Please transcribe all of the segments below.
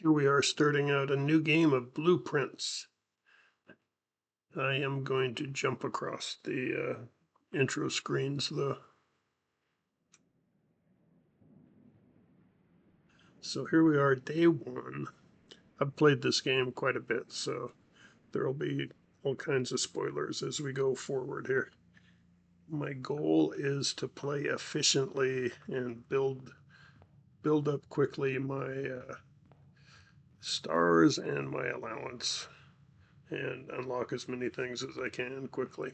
Here we are starting out a new game of Blueprints. I am going to jump across the intro screens though. So here we are, day one. I've played this game quite a bit, so there will be all kinds of spoilers as we go forward here. My goal is to play efficiently and build up quickly my stars and my allowance and unlock as many things as I can quickly.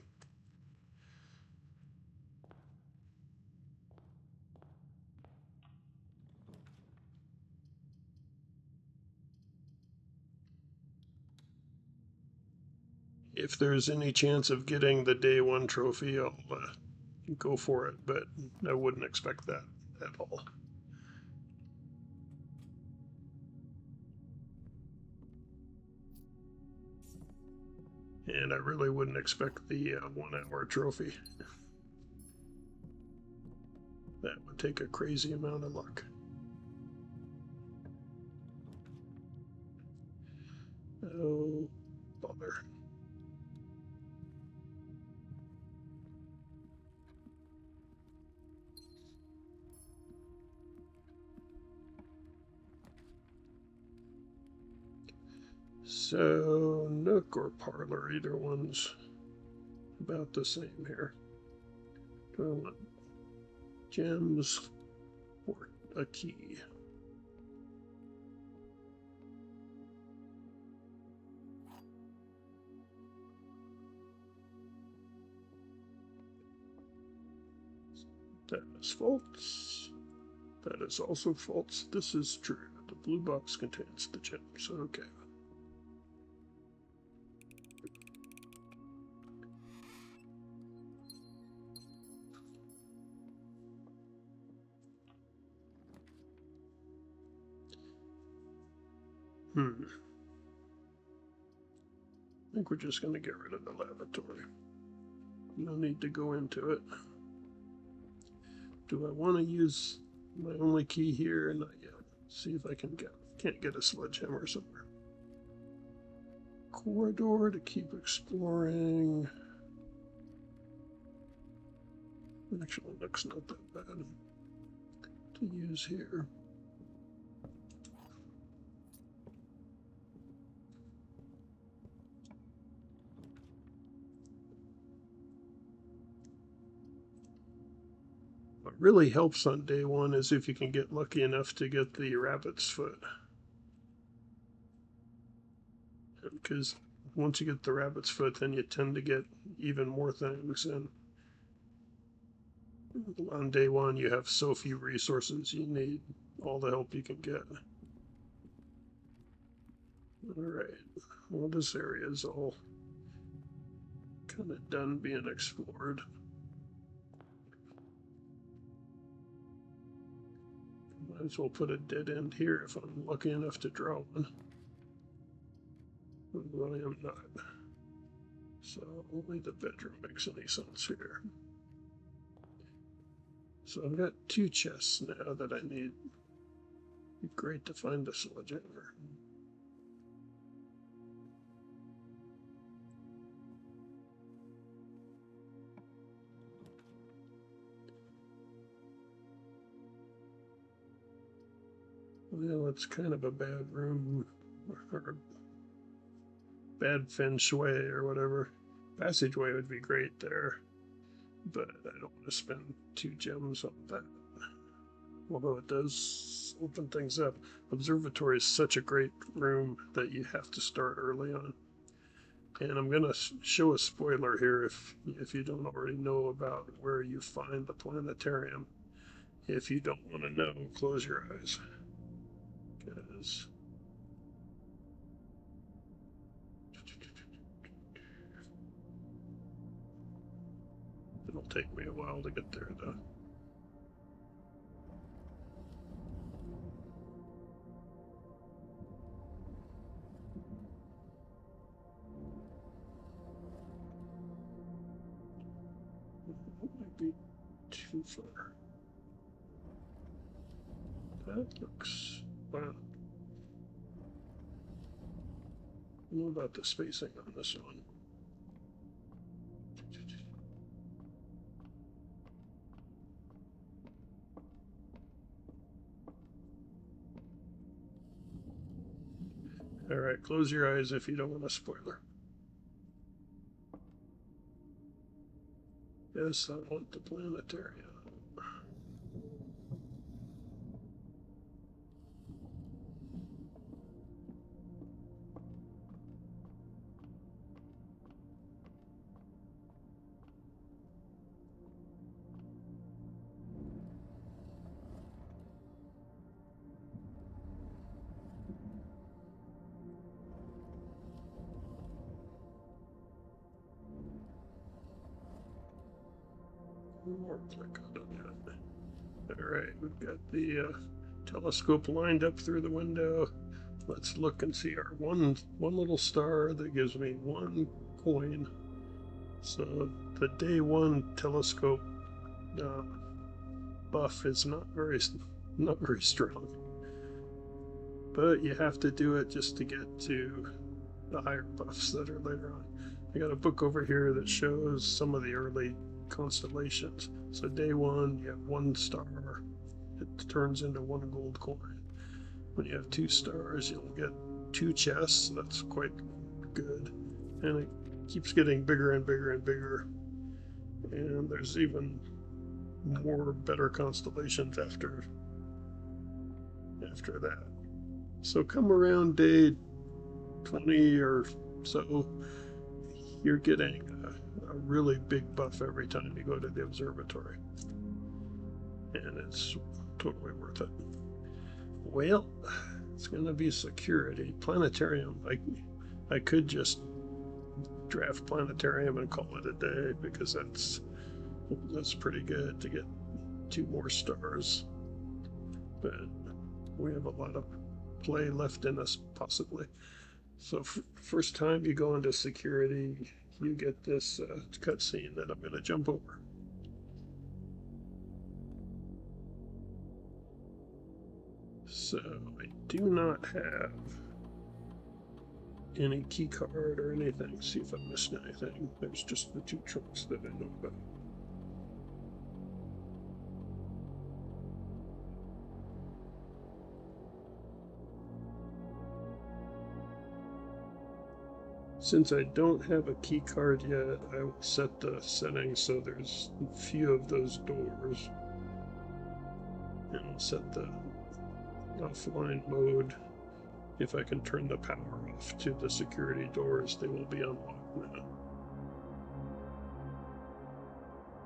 If there's any chance of getting the day one trophy, I'll go for it, but I wouldn't expect that at all. And I really wouldn't expect the 1 hour trophy. That would take a crazy amount of luck. Oh, bother. So, Nook or Parlor, either one's about the same here. Do I want gems or a key? That is false. That is also false. This is true. The blue box contains the gems. Okay. I think we're just going to get rid of the laboratory. No need to go into it. Do I want to use my only key here? Not yet. See if I can't get a sledgehammer somewhere. Corridor to keep exploring. Actually, looks not that bad to use here. What really helps on day one is if you can get lucky enough to get the rabbit's foot. Because once you get the rabbit's foot, then you tend to get even more things. And on day one, you have so few resources, you need all the help you can get. Alright, well, this area is all kind of done being explored. Might as well put a dead end here if I'm lucky enough to draw one. But I am not. So only the bedroom makes any sense here. So I've got 2 chests now that I need. It'd be great to find a sledgehammer. Well, it's kind of a bad room, or bad feng shui or whatever. Passageway would be great there, but I don't want to spend 2 gems on that. Although it does open things up. Observatory is such a great room that you have to start early on. And I'm going to show a spoiler here if you don't already know about where you find the planetarium. If you don't want to know, close your eyes. Because it'll take me a while to get there, though. That might be too far. That looks... wow. What about the spacing on this one? All right, close your eyes if you don't want a spoiler. Yes, I want the planetarium. More click on that. All right, we've got the telescope lined up through the window. Let's look and see our one little star that gives me 1 coin. So the day 1 telescope buff is not very strong, but you have to do it just to get to the higher buffs that are later on. I got a book over here that shows some of the early constellations. So day 1, you have 1 star. It turns into 1 gold coin. When you have 2 stars, you'll get 2 chests. That's quite good. And it keeps getting bigger and bigger and bigger. And there's even more better constellations after that. So come around day 20 or so, you're getting a really big buff every time you go to the observatory. And it's totally worth it. Well, it's going to be security. Planetarium, I could just draft planetarium and call it a day, because that's pretty good to get 2 more stars. But we have a lot of play left in us, possibly. So first time you go into security, you get this cutscene that I'm going to jump over. So I do not have any key card or anything. See if I missed anything. There's just the 2 trunks that I know about. Since I don't have a key card yet, I will set the settings so there's a few of those doors. And I'll set the offline mode. If I can turn the power off to the security doors, they will be unlocked now.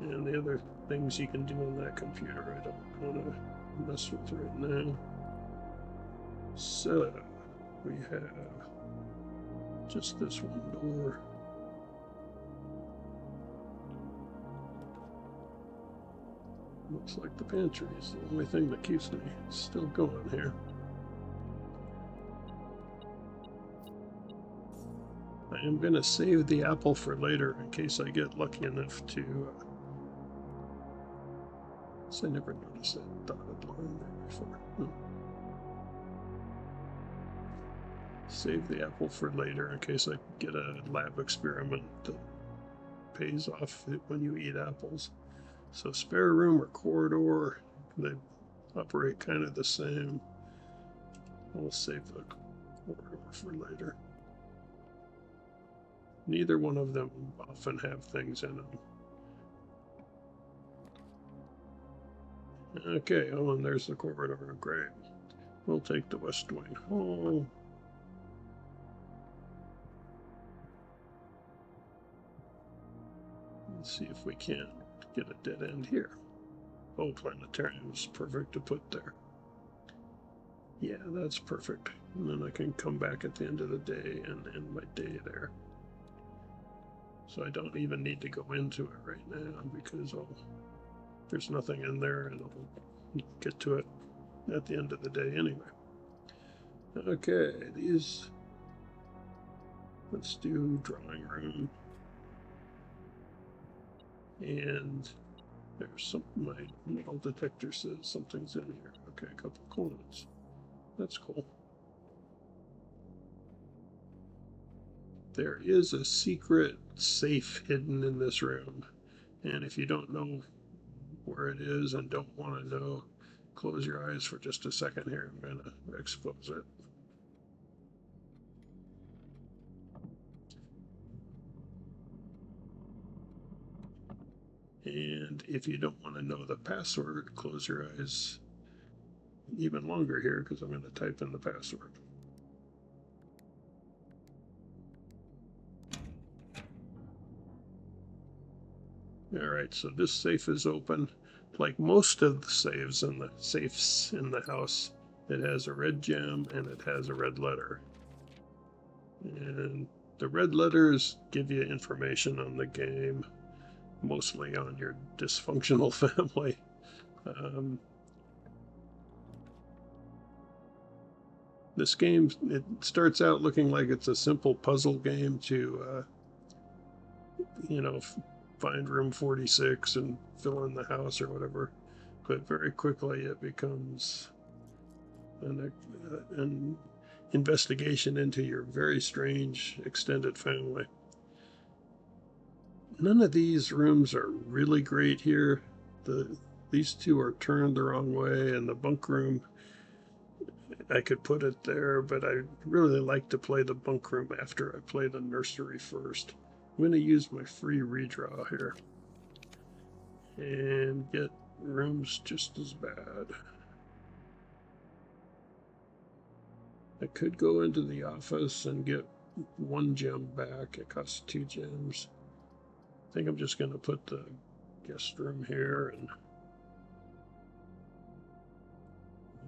And the other things you can do on that computer, I don't want to mess with right now. So we have just this 1 door. Looks like the pantry is the only thing that keeps me still going here. I am going to save the apple for later in case I get lucky enough to... I never noticed that dotted line there before. Save the apple for later in case I get a lab experiment that pays off when you eat apples. So spare room or corridor, they operate kind of the same. I'll save the corridor for later. Neither one of them often have things in them. Okay, oh, and there's the corridor. Great. We'll take the West Wing Hall. Let's see if we can't get a dead end here. Oh, planetarium is perfect to put there. Yeah, that's perfect. And then I can come back at the end of the day and end my day there. So I don't even need to go into it right now because there's nothing in there, and I'll get to it at the end of the day anyway. Okay, let's do drawing room. And there's my metal detector says something's in here. Okay, a couple coins. That's cool. There is a secret safe hidden in this room, and if you don't know where it is and don't want to know, close your eyes for just a second here. I'm going to expose it. And if you don't want to know the password, close your eyes even longer here, because I'm going to type in the password. All right, so this safe is open. Like most of the safes in the house, it has a red gem and it has a red letter. And the red letters give you information on the game, mostly on your dysfunctional family. This game, it starts out looking like it's a simple puzzle game to, find room 46 and fill in the house or whatever. But very quickly it becomes an investigation into your very strange extended family. None of these rooms are really great here. These two are turned the wrong way, and the bunk room, I could put it there, but I really like to play the bunk room after I play the nursery first. I'm going to use my free redraw here and get rooms just as bad. I could go into the office and get 1 gem back. It costs 2 gems. I think I'm just going to put the guest room here, and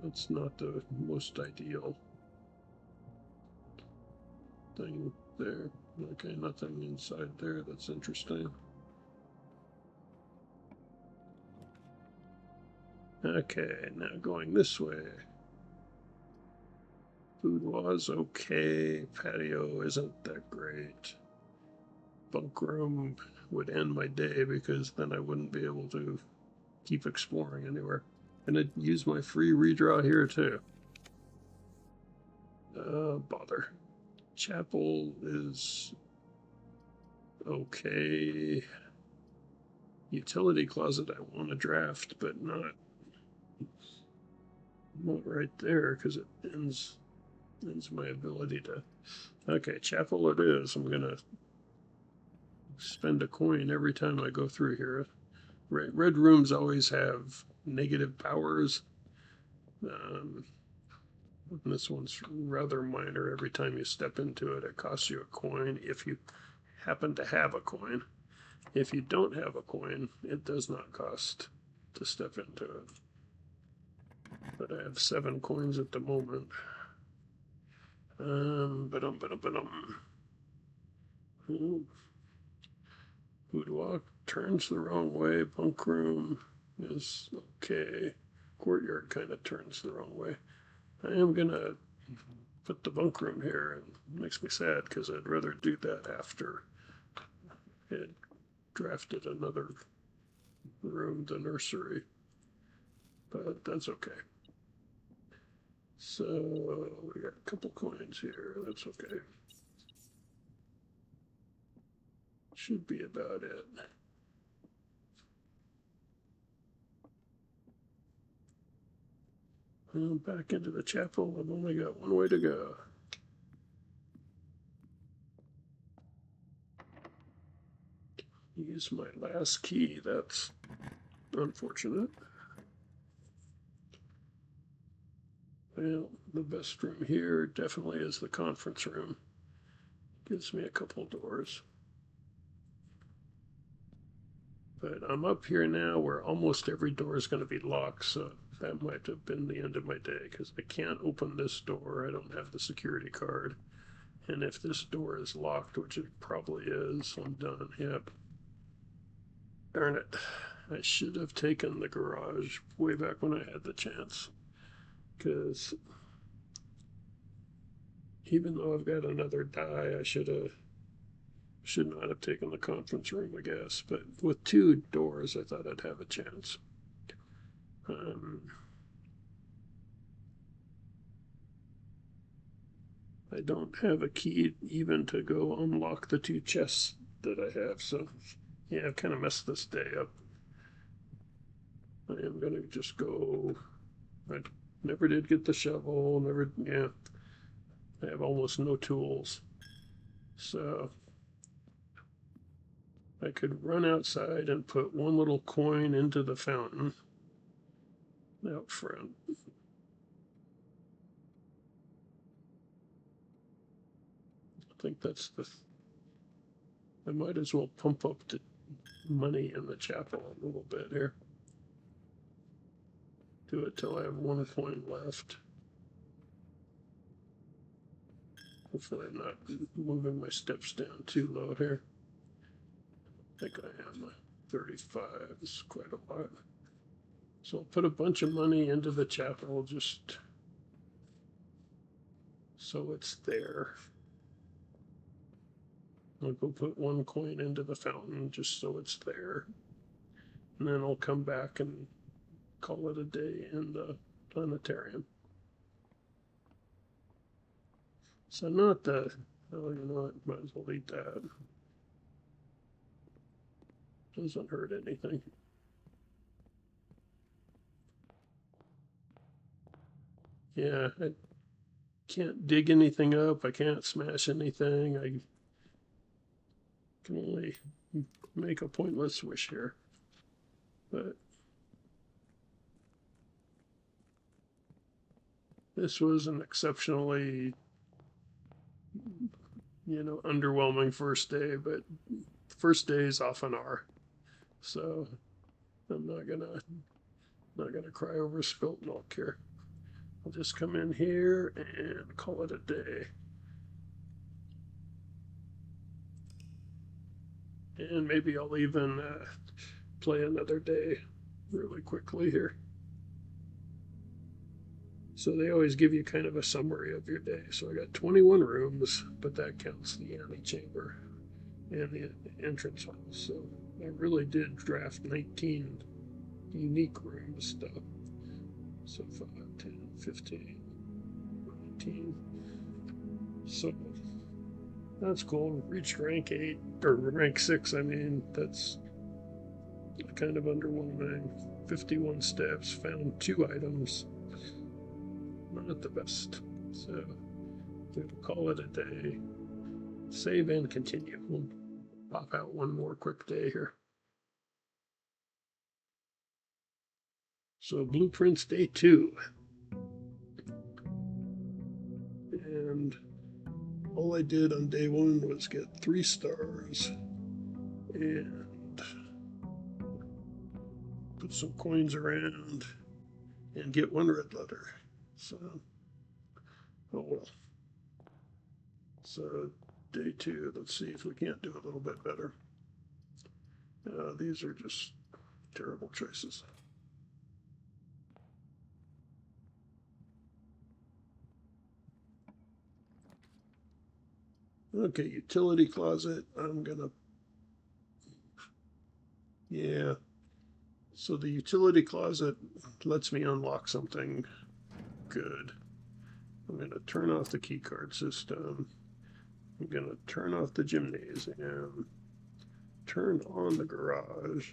that's not the most ideal thing there. Okay, nothing inside there. That's interesting. Okay, now going this way. Boudoir's okay. Patio isn't that great. Bunk room would end my day because then I wouldn't be able to keep exploring anywhere. And I'd use my free redraw here too. Bother. Chapel is okay. Utility closet I want to draft, but not right there because it ends my ability to. Okay, chapel it is. I'm gonna spend a coin every time I go through here. Red rooms always have negative powers. This one's rather minor. Every time you step into it, it costs you a coin if you happen to have a coin. If you don't have a coin, it does not cost to step into it. But I have 7 coins at the moment. Boudoir turns the wrong way. Bunk room is okay. Courtyard kind of turns the wrong way. I am gonna put the bunk room here, and it makes me sad because I'd rather do that after it drafted another room, the nursery. But that's okay. So we got a couple coins here. That's okay. Should be about it. Well, back into the chapel. I've only got one way to go. Use my last key. That's unfortunate. Well, the best room here definitely is the conference room. Gives me a couple doors. But I'm up here now where almost every door is going to be locked, so that might have been the end of my day, because I can't open this door. I don't have the security card. And if this door is locked, which it probably is, I'm done. Yep. Darn it. I should have taken the garage way back when I had the chance. Because even though I've got another die, I should not have taken the conference room, I guess. But with 2 doors, I thought I'd have a chance. I don't have a key even to go unlock the 2 chests that I have, so yeah, I've kind of messed this day up. I am going to just go. I never did get the shovel, yeah. I have almost no tools. So I could run outside and put one little coin into the fountain out front. I think that's I might as well pump up the money in the chapel a little bit here. Do it till I have 1 coin left. Hopefully I'm not moving my steps down too low here. I think I am. 35 is quite a lot. So I'll put a bunch of money into the chapel just so it's there. I'll go put 1 coin into the fountain just so it's there. And then I'll come back and call it a day in the planetarium. So not the, oh, you know what, might as well eat that. Doesn't hurt anything. Yeah, I can't dig anything up. I can't smash anything. I can only make a pointless wish here. But this was an exceptionally, underwhelming first day, but first days often are. So I'm not gonna cry over spilt milk here. I'll just come in here and call it a day. And maybe I'll even play another day really quickly here. So they always give you kind of a summary of your day. So I got 21 rooms, but that counts the antechamber and the entrance hall. So I really did draft 19 unique rooms stuff. So 5, 10, 15, 19. So that's cool. Reached rank 8, or rank 6, I mean. That's kind of underwhelming. 51 steps, found 2 items. Not the best. So we'll call it a day. Save and continue. We'll pop out one more quick day here. So blueprints day 2. And all I did on day 1 was get 3 stars and put some coins around and get 1 red letter. So, oh well. So day 2, let's see if we can't do a little bit better. These are just terrible choices. Okay, utility closet. I'm gonna, yeah. So the utility closet lets me unlock something good. I'm gonna turn off the keycard system. I'm gonna turn off the gymnasium. Turn on the garage.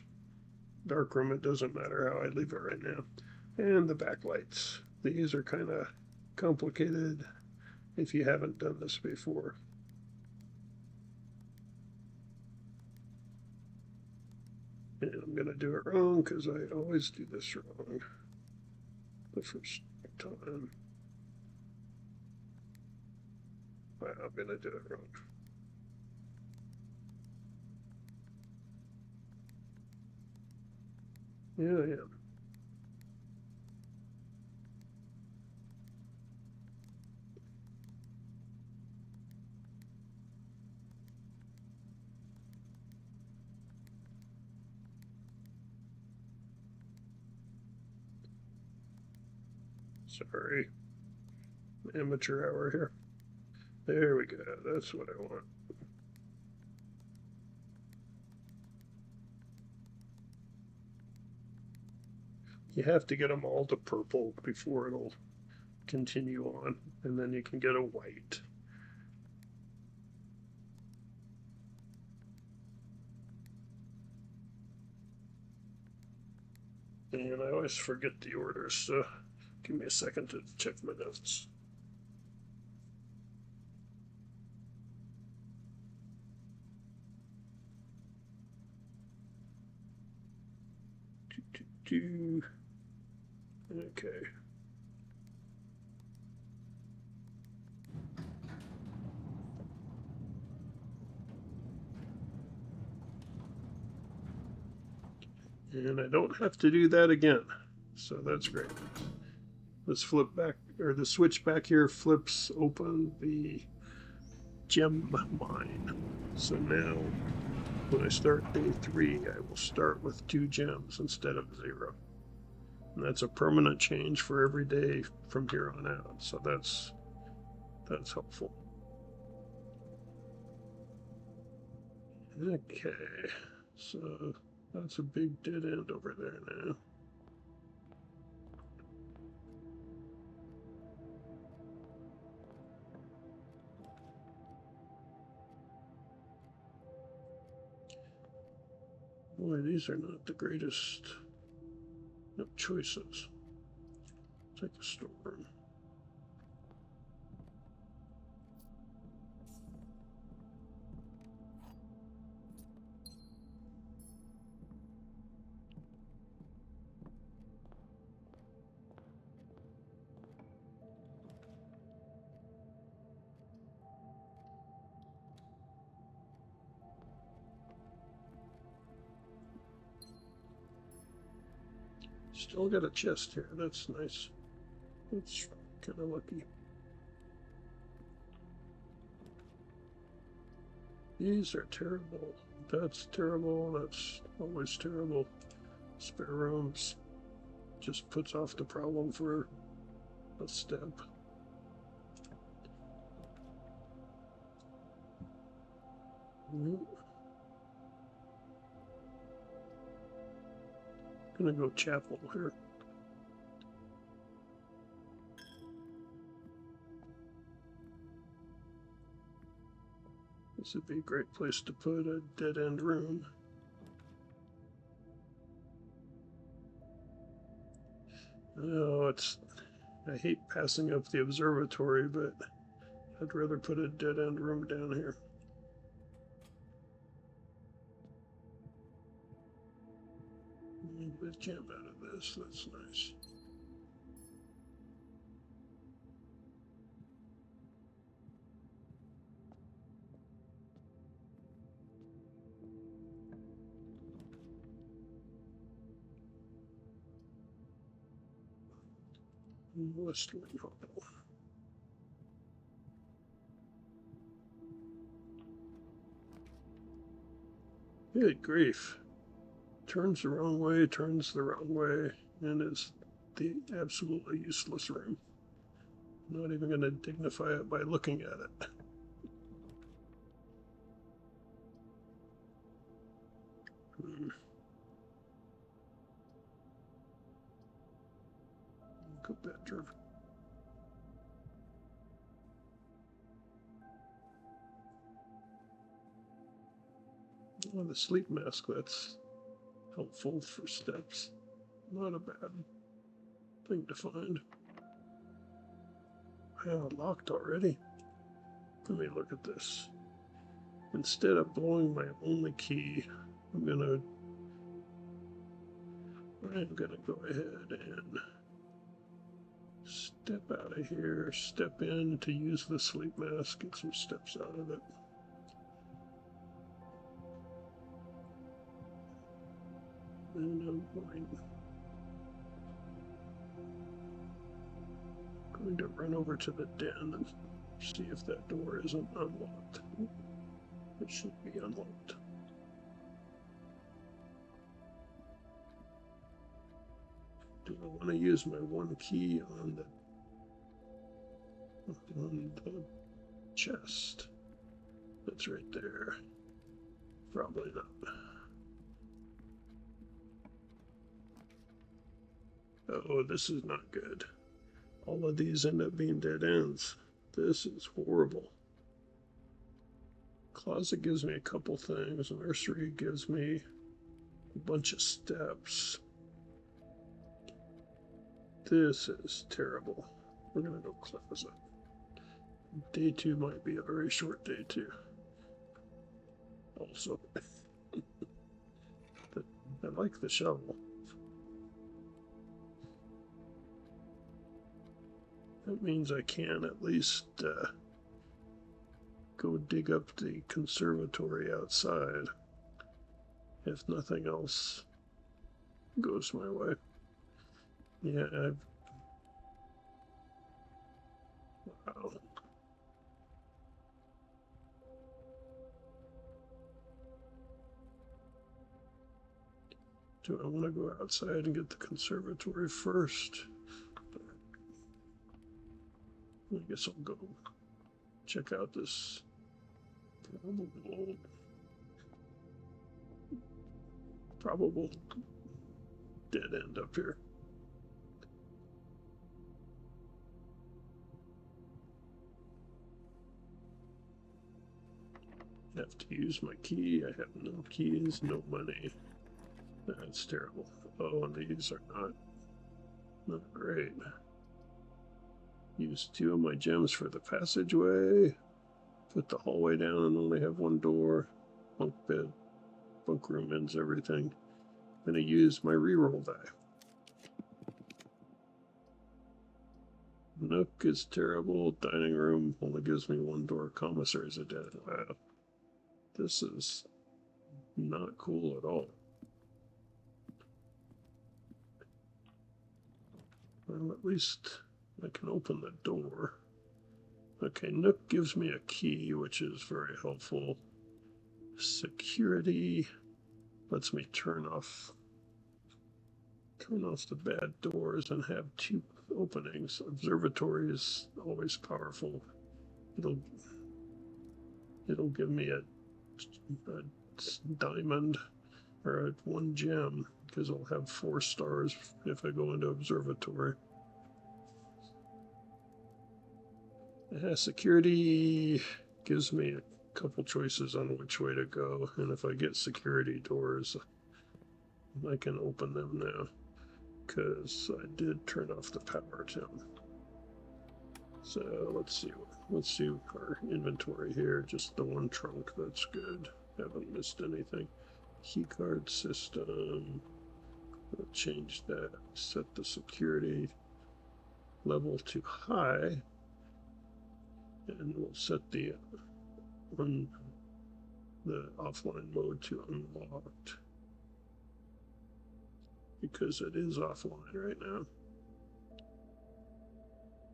Darkroom, it doesn't matter how I leave it right now. And the backlights. These are kind of complicated if you haven't done this before. And I'm going to do it wrong because I always do this wrong the first time. Well, I'm going to do it wrong. Yeah, I am. Sorry. Amateur hour here. There we go. That's what I want. You have to get them all to purple before it'll continue on, and then you can get a white. And I always forget the orders, so give me a second to check my notes. Okay. And I don't have to do that again, so that's great. Let's flip back, or the switch back here flips open the gem mine. So now, when I start day 3, I will start with 2 gems instead of 0. And that's a permanent change for every day from here on out, so that's helpful. Okay, so that's a big dead end over there now. Boy, these are not the greatest of choices. Take a storm. Still got a chest here. That's nice. That's kind of lucky. These are terrible. That's terrible. That's always terrible. Spare rooms just puts off the problem for a step. Gonna go chapel here. This would be a great place to put a dead-end room. Oh, I hate passing up the observatory, but I'd rather put a dead-end room down here. A little bit gem out of this, that's nice. Western Hall. Good grief. Turns the wrong way, turns the wrong way, and is the absolutely useless room. I'm not even going to dignify it by looking at it. Good bedroom. Oh, the sleep mask, that's helpful for steps. Not a bad thing to find. Wow, locked already. Let me look at this. Instead of blowing my only key, I'm gonna go ahead and step out of here, step in to use the sleep mask, get some steps out of it. And I'm going to run over to the den and see if that door isn't unlocked. It should be unlocked. Do I want to use my one key on the chest? That's right there. Probably not. Oh, this is not good. All of these end up being dead ends. This is horrible. Closet gives me a couple things. Nursery gives me a bunch of steps. This is terrible. We're gonna go close it. Day 2 might be a very short day 2. Also, I like the shovel. That means I can at least go dig up the conservatory outside if nothing else goes my way. Yeah, wow. Do I want to go outside and get the conservatory first? I guess I'll go check out this probable dead end up here. Have to use my key. I have no keys, no money. That's terrible. Oh, and these are not great. Use 2 of my gems for the passageway. Put the hallway down and only have 1 door. Bunk bed. Bunk room ends everything. I'm gonna use my reroll die. Nook is terrible. Dining room only gives me 1 door. Commissary is a dead. Wow. This is not cool at all. Well, at least I can open the door. Okay, Nook gives me a key, which is very helpful. Security lets me turn off the bad doors and have 2 openings. Observatory is always powerful. It'll give me a diamond or 1 gem because I'll have 4 stars if I go into observatory. Security gives me a couple choices on which way to go, and if I get security doors, I can open them now because I did turn off the power to them. So let's see our inventory here. Just the 1 trunk, that's good. Haven't missed anything. Keycard system. We'll change that. Set the security level to high. And we'll set the offline mode to unlocked. Because it is offline right now.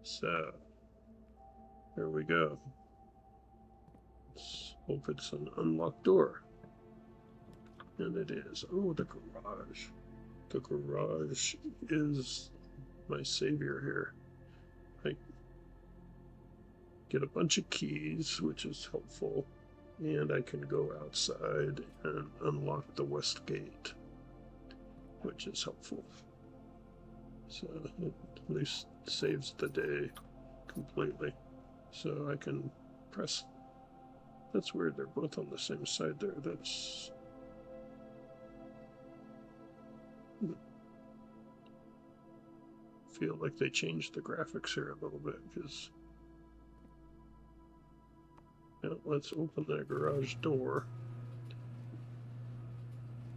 So, there we go. Let's hope it's an unlocked door. And it is. Oh, the garage. The garage is my savior here. I get a bunch of keys, which is helpful. And I can go outside and unlock the west gate, which is helpful. So it at least saves the day completely. So I can press. That's weird, they're both on the same side there. That's. Feel like they changed the graphics here a little bit because. Now let's open that garage door.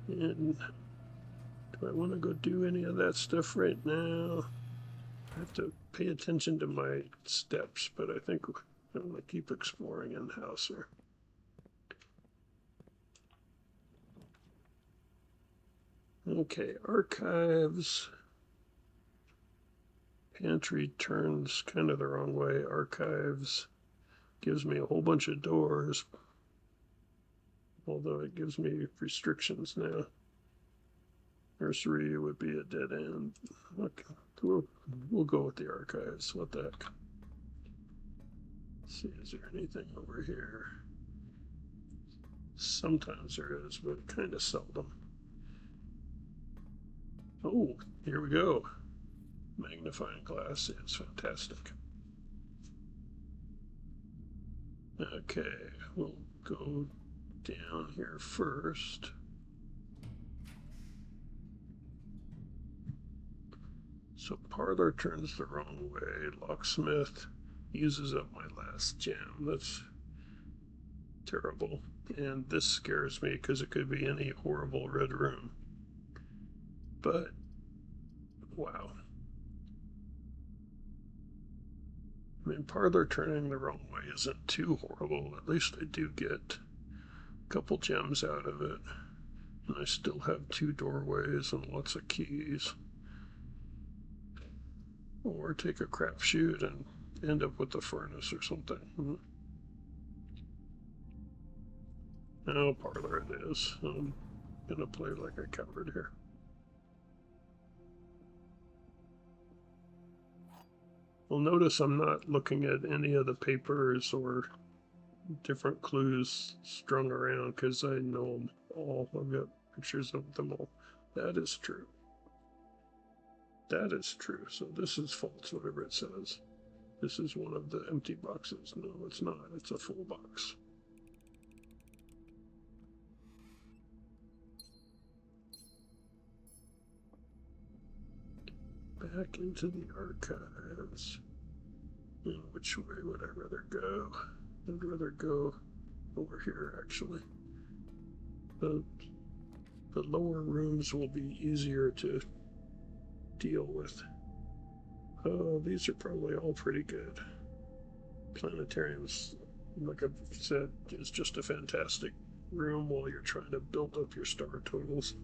And do I want to go do any of that stuff right now? I have to pay attention to my steps, but I think I'm going to keep exploring in the house here. Okay, archives. Pantry turns kind of the wrong way. Archives gives me a whole bunch of doors, although it gives me restrictions now. Nursery would be a dead end. Okay, we'll go with the archives. What the heck? Let's see, is there anything over here? Sometimes there is, but kind of seldom. Oh, here we go. Magnifying glass is fantastic. Okay, we'll go down here first. So parlor turns the wrong way. Locksmith uses up my last gem. That's terrible. And this scares me because it could be any horrible red room. But, wow. I mean, parlor turning the wrong way isn't too horrible. At least I do get a couple gems out of it. And I still have 2 doorways and lots of keys. Or take a crapshoot and end up with the furnace or something. Oh, parlor it is. I'm gonna play like a coward here. Well, notice I'm not looking at any of the papers or different clues strung around because I know them all. I've got pictures of them all. That is true. That is true. So this is false, whatever it says. This is one of the empty boxes. No, it's not. It's a full box. Back into the archives. Which way would I rather go? I'd rather go over here, actually. The lower rooms will be easier to deal with. Oh, these are probably all pretty good. Planetariums, like I've said, is just a fantastic room while you're trying to build up your star totals.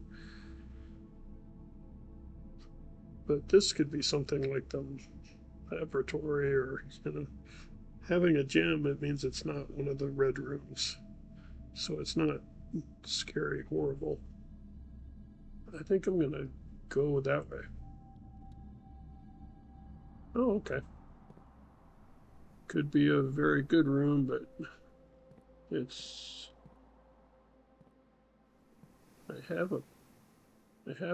But this could be something like the laboratory, or having a gem, it means it's not one of the red rooms. So it's not scary, horrible. I think I'm gonna go that way. Oh, okay. Could be a very good room, but it's... I have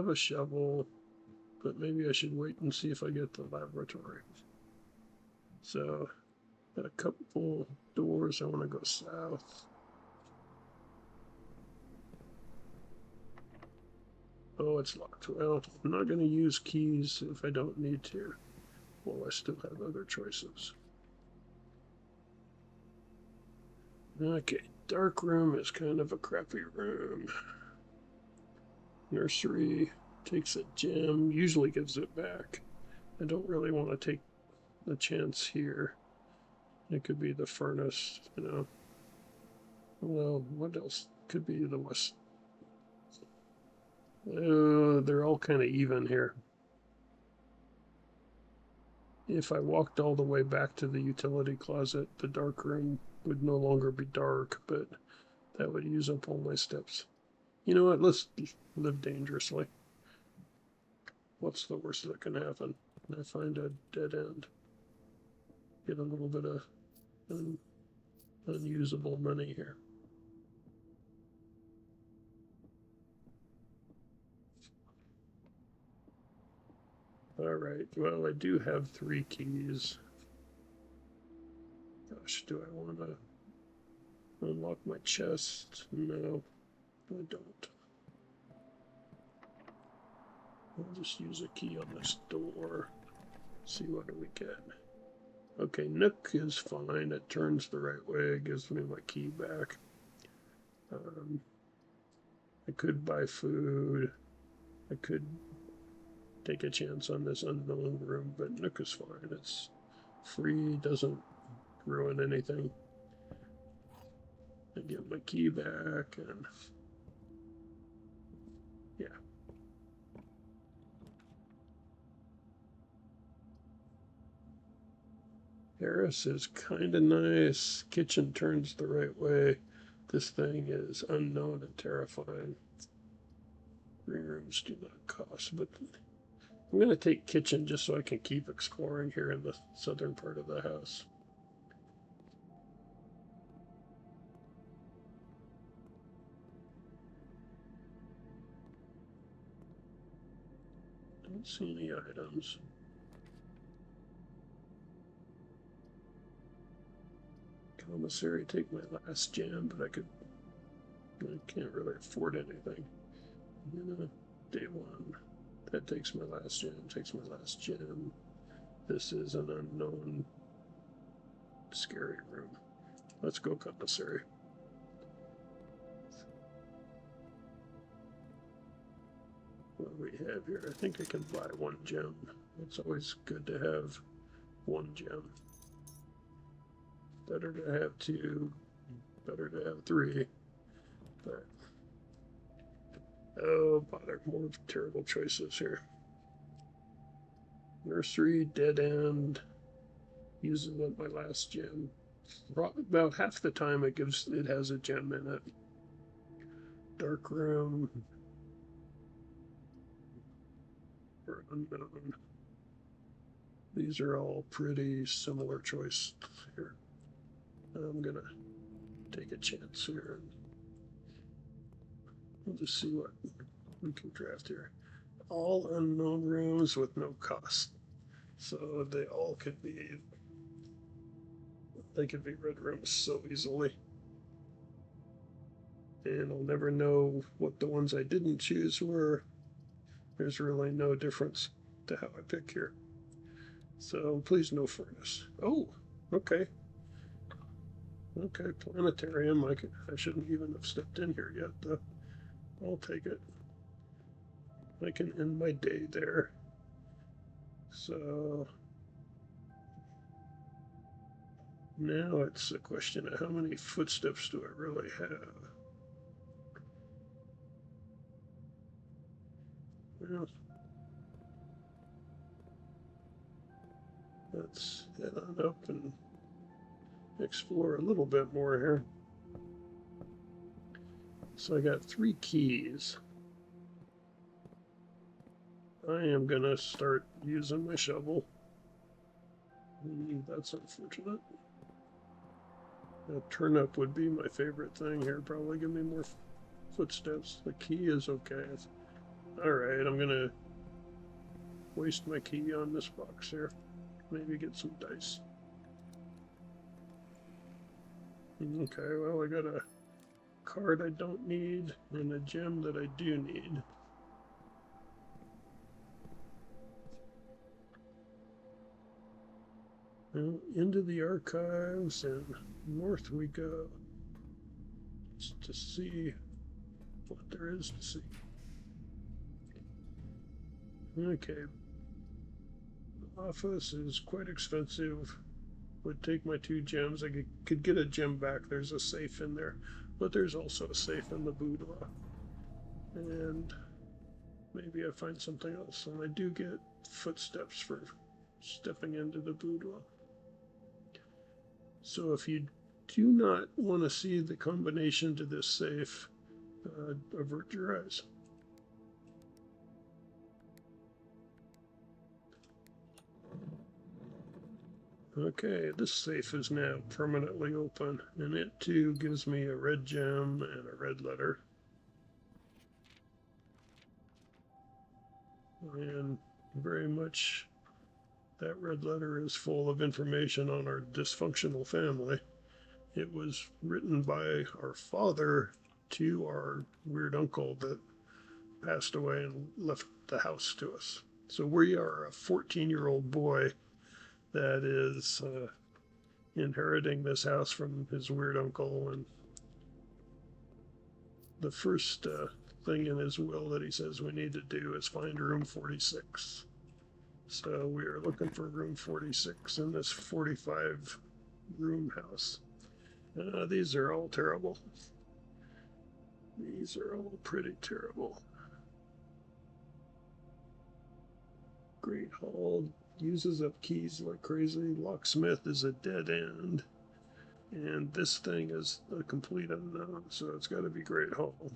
a shovel, but maybe I should wait and see if I get the laboratory. So, got a couple doors. I want to go south. Oh, it's locked. Well, I'm not going to use keys if I don't need to. Well, I still have other choices. Okay, dark room is kind of a crappy room. Nursery takes a gem, usually gives it back. I don't really want to take the chance here. It could be the furnace, Well, what else could be the west? They're all kind of even here. If I walked all the way back to the utility closet, the dark room would no longer be dark, but that would use up all my steps. You know what? Let's live dangerously. What's the worst that can happen? I find a dead end. Get a little bit of unusable money here. Alright, well, I do have 3 keys. Gosh, do I want to unlock my chest? No, I don't. I'll just use a key on this door. See what do we get. Okay, Nook is fine. It turns the right way. It gives me my key back. I could buy food. I could take a chance on this unknown room, but Nook is fine. It's free, doesn't ruin anything. I get my key back, and yeah. Harris is kind of nice. Kitchen turns the right way. This thing is unknown and terrifying. 3 rooms do not cost, but I'm going to take kitchen just so I can keep exploring here in the southern part of the house. Don't see any items. Commissary, take my last gem, but I can't really afford anything. Day 1. That takes my last gem. This is an unknown scary room. Let's go commissary. What do we have here? I think I can buy 1 gem. It's always good to have 1 gem. Better to have 2, better to have 3. But oh bother, more terrible choices here. Nursery, dead end, using up my last gem. About half the time it has a gem in it. Dark room, or unknown. These are all pretty similar choices here. I'm gonna take a chance here. We'll just see what we can draft here. All unknown rooms with no cost. So they all could be red rooms so easily. And I'll never know what the ones I didn't choose were. There's really no difference to how I pick here. So please no furnace. Oh, okay. Okay, planetarium. I shouldn't even have stepped in here yet, though. I'll take it. I can end my day there. So now it's a question of how many footsteps do I really have? Well, let's head on up and explore a little bit more here. So I got 3 keys. I am gonna start using my shovel. That's unfortunate. A turnip would be my favorite thing here. Probably give me more footsteps. The key is okay. Alright, I'm gonna waste my key on this box here. Maybe get some dice. Okay, well, I got a card I don't need and a gem that I do need. Well, into the archives and north we go. Just to see what there is to see. Okay. The office is quite expensive. Would take my 2 gems. I could get a gem back. There's a safe in there. But there's also a safe in the boudoir. And maybe I find something else. And I do get footsteps for stepping into the boudoir. So if you do not want to see the combination to this safe, avert your eyes. Okay, this safe is now permanently open, and it too gives me a red gem and a red letter. And very much that red letter is full of information on our dysfunctional family. It was written by our father to our weird uncle that passed away and left the house to us. So we are a 14-year-old boy that is inheriting this house from his weird uncle. And the first thing in his will that he says we need to do is find room 46. So we are looking for room 46 in this 45 room house. These are all terrible. These are all pretty terrible. Great Hall uses up keys like crazy. Locksmith is a dead end. And this thing is a complete unknown, so it's got to be Great Hall.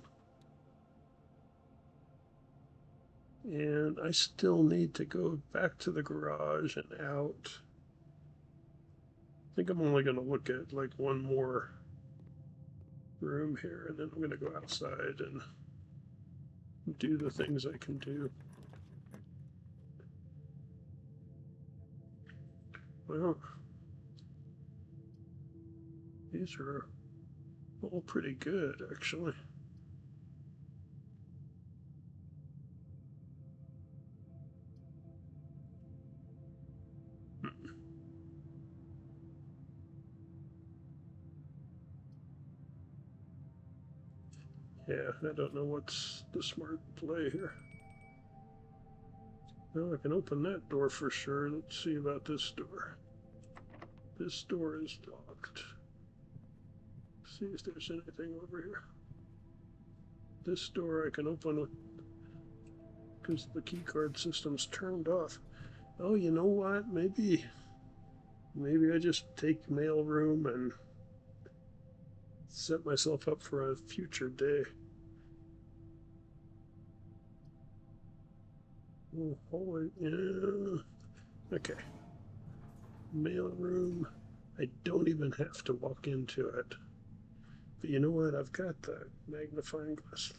And I still need to go back to the garage and out. I think I'm only going to look at like one more room here, and then I'm going to go outside and do the things I can do. Well, these are all pretty good, actually. Yeah, I don't know what's the smart play here. Well, I can open that door for sure. Let's see about this door. This door is locked. See if there's anything over here. This door I can open because the keycard system's turned off. Oh, you know what? Maybe I just take mail room and set myself up for a future day. Oh, holy, yeah. Okay. Mail room. I don't even have to walk into it. But you know what? I've got the magnifying glass.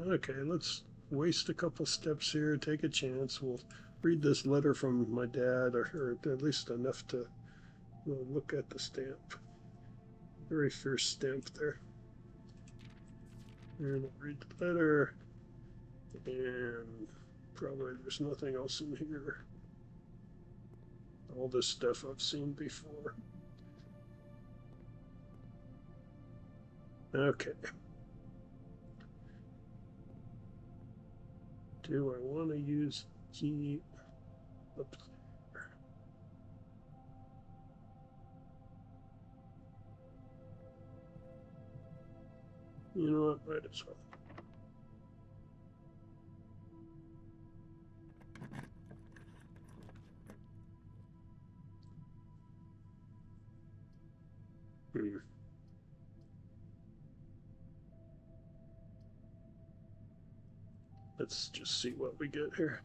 Okay, let's waste a couple steps here, take a chance. We'll read this letter from my dad, or at least enough to look at the stamp. Very first stamp there. And I'll read the letter. And probably there's nothing else in here. All this stuff I've seen before. Okay. Do I want to use key up there? You know what? Might as well. Let's just see what we get here.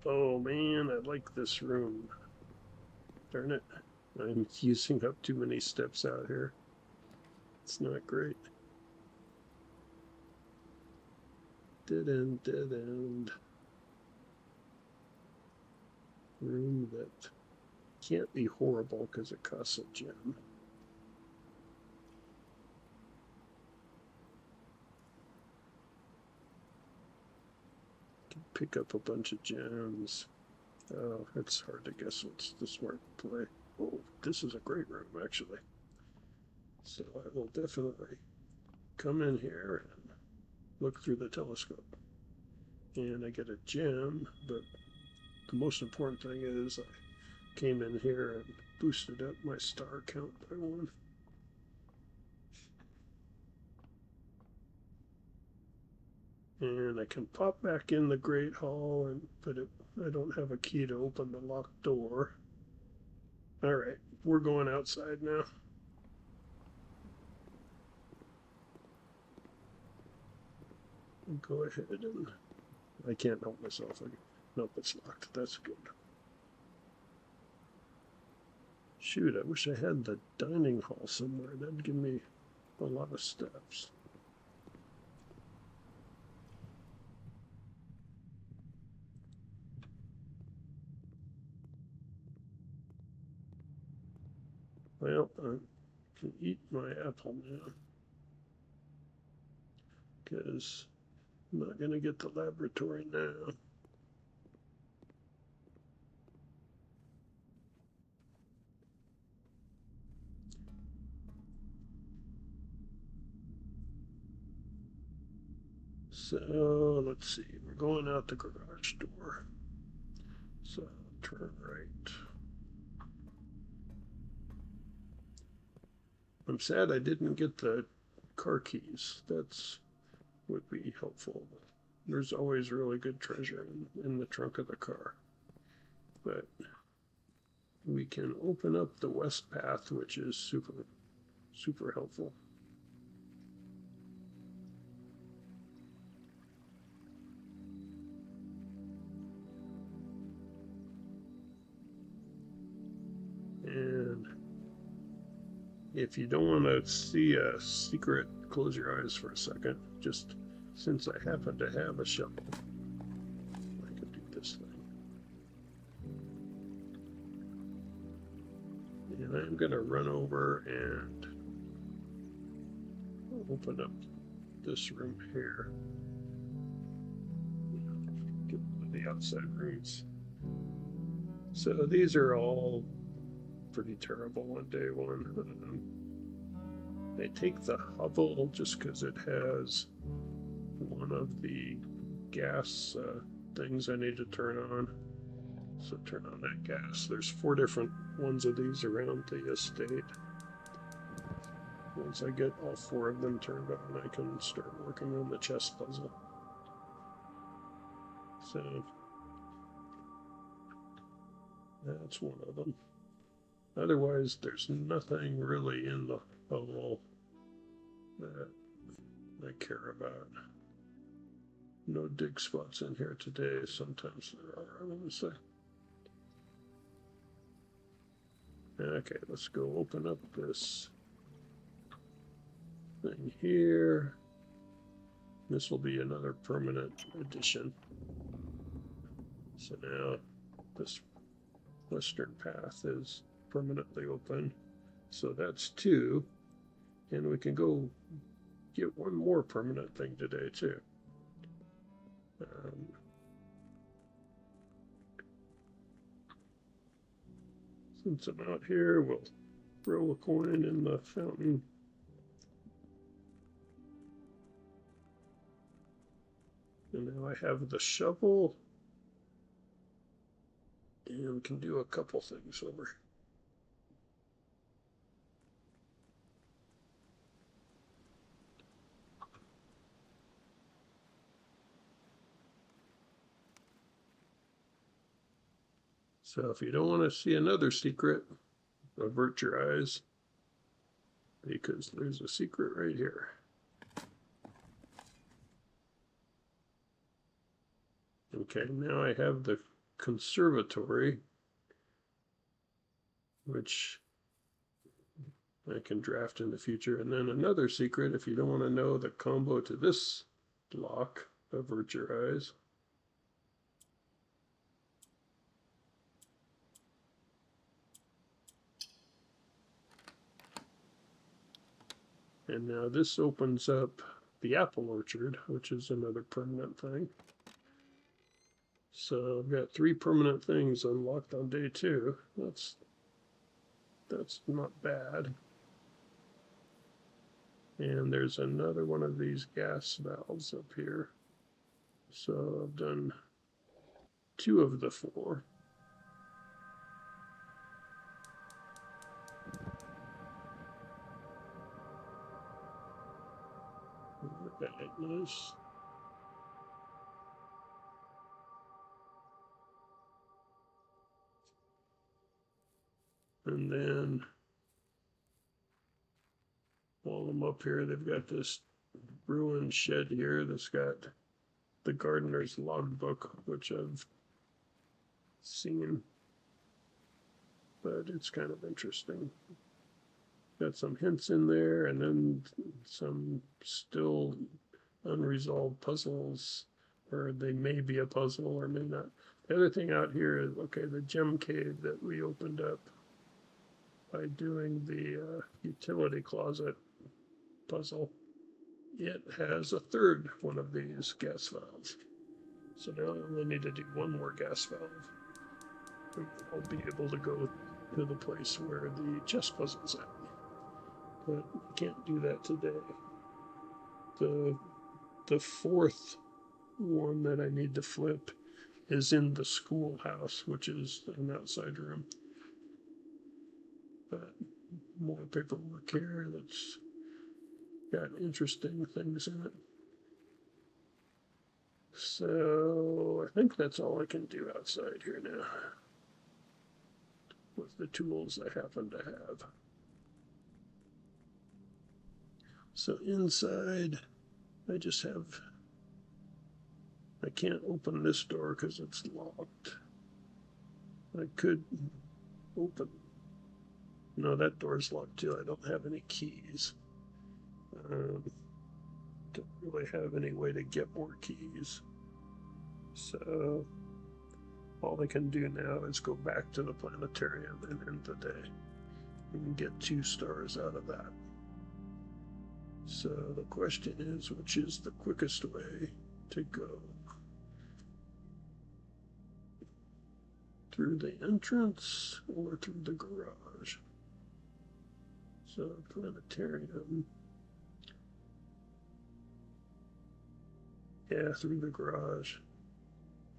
Oh man, I like this room. Darn it. I'm using up too many steps out here. It's not great. Dead end, dead end. Room that can't be horrible because it costs a gem. Can pick up a bunch of gems. Oh, it's hard to guess what's the smart play. Oh, this is a great room, actually. So I will definitely come in here and look through the telescope. And I get a gem, but the most important thing is I came in here and boosted up my star count by 1. And I can pop back in the Great Hall, but I don't have a key to open the locked door. All right, we're going outside now. Go ahead and I can't help myself. Nope, it's locked. That's good. Shoot, I wish I had the dining hall somewhere. That'd give me a lot of steps. Well, I can eat my apple now because I'm not going to get the laboratory now. So let's see, we're going out the garage door. So turn right. I'm sad I didn't get the car keys. That's would be helpful. There's always really good treasure in the trunk of the car. But we can open up the west path, which is super helpful. And if you don't want to see a secret, close your eyes for a second. Just since I happen to have a shovel, I can do this thing. And I'm going to run over and open up this room here. Get one of the outside rooms. So these are all pretty terrible on day 1. I take the hovel just because it has one of the gas things I need to turn on. So turn on that gas. There's 4 different ones of these around the estate. Once I get all 4 of them turned on, I can start working on the chess puzzle. So that's one of them. Otherwise, there's nothing really in the hovel that I care about. No dig spots in here today. Sometimes there are, I want to say. Okay, let's go open up this thing here. This will be another permanent addition. So now this western path is permanently open. So that's 2. And we can go get one more permanent thing today too. Since I'm out here, we'll throw a coin in the fountain. And now I have the shovel and can do a couple things over. So if you don't want to see another secret, avert your eyes, because there's a secret right here. Okay, now I have the conservatory, which I can draft in the future. And then another secret, if you don't want to know the combo to this lock, avert your eyes. And now this opens up the apple orchard, which is another permanent thing. So I've got 3 permanent things unlocked on day 2. That's not bad. And there's another one of these gas valves up here. So I've done 2 of the 4. Okay, nice. And then while I'm up here, they've got this ruined shed here that's got the gardener's logbook, which I've seen, but it's kind of interesting. Got some hints in there, and then some still unresolved puzzles, or they may be a puzzle or may not. The other thing out here is, okay, the gem cave that we opened up by doing the utility closet puzzle, it has a 3rd one of these gas valves. So now I only need to do 1 more gas valve. I'll be able to go to the place where the chess puzzle's at. But I can't do that today. The 4th one that I need to flip is in the schoolhouse, which is an outside room. But more paperwork here that's got interesting things in it. So I think that's all I can do outside here now with the tools I happen to have. So inside, I just have, I can't open this door because it's locked. I could open, no, that door's locked too. I don't have any keys. Don't really have any way to get more keys. So all I can do now is go back to the planetarium and end the day and get 2 stars out of that. So the question is, which is the quickest way to go? Through the entrance or through the garage? So planetarium. Yeah, through the garage.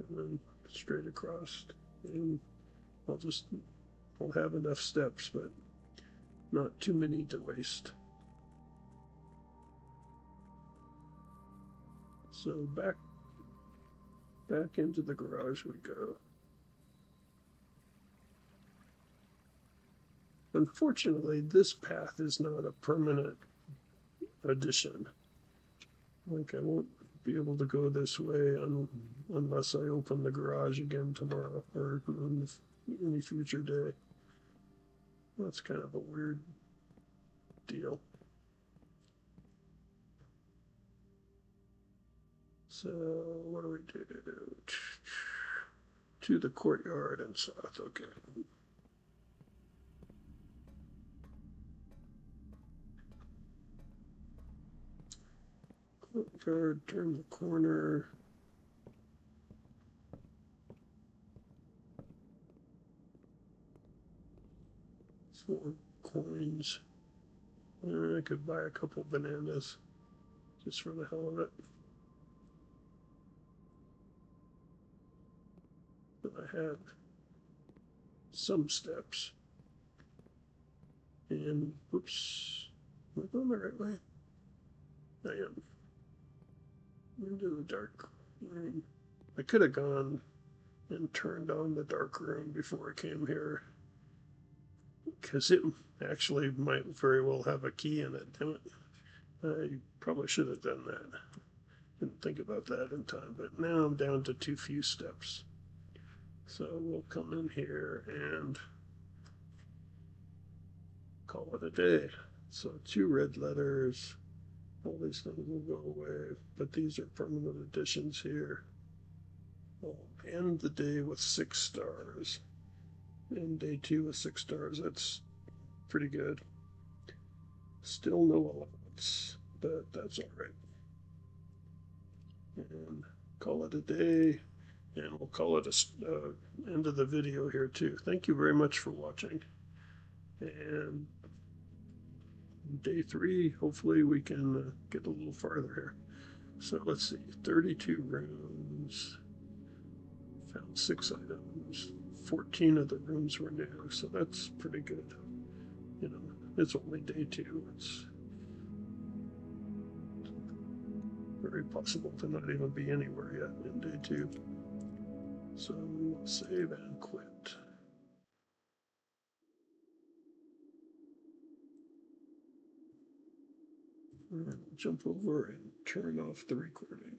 And then straight across. And I'll have enough steps, but not too many to waste. So back into the garage we go. Unfortunately, this path is not a permanent addition. Like, I won't be able to go this way unless I open the garage again tomorrow or on any future day. That's kind of a weird deal. So, what do we do? To the courtyard and south, okay. Courtyard, turn the corner. Four coins. I could buy a couple bananas just for the hell of it. But I had some steps. And, whoops, am I going the right way? I am. Into the dark room. I could have gone and turned on the dark room before I came here. Because it actually might very well have a key in it. Damn it. I probably should have done that. Didn't think about that in time, but now I'm down to too few steps. So we'll come in here and call it a day. So 2 red letters. All these things will go away, but these are permanent additions here. I'll end the day with 6 stars. And day 2 with 6 stars. That's pretty good. Still no allowance, but that's all right. And call it a day. And we'll call it a end of the video here too. Thank you very much for watching. And day 3, hopefully we can get a little farther here. So let's see, 32 rooms, found 6 items, 14 of the rooms were new, so that's pretty good. You know, it's only day 2. It's very possible to not even be anywhere yet in day 2. So we'll save and quit. And jump over and turn off the recording.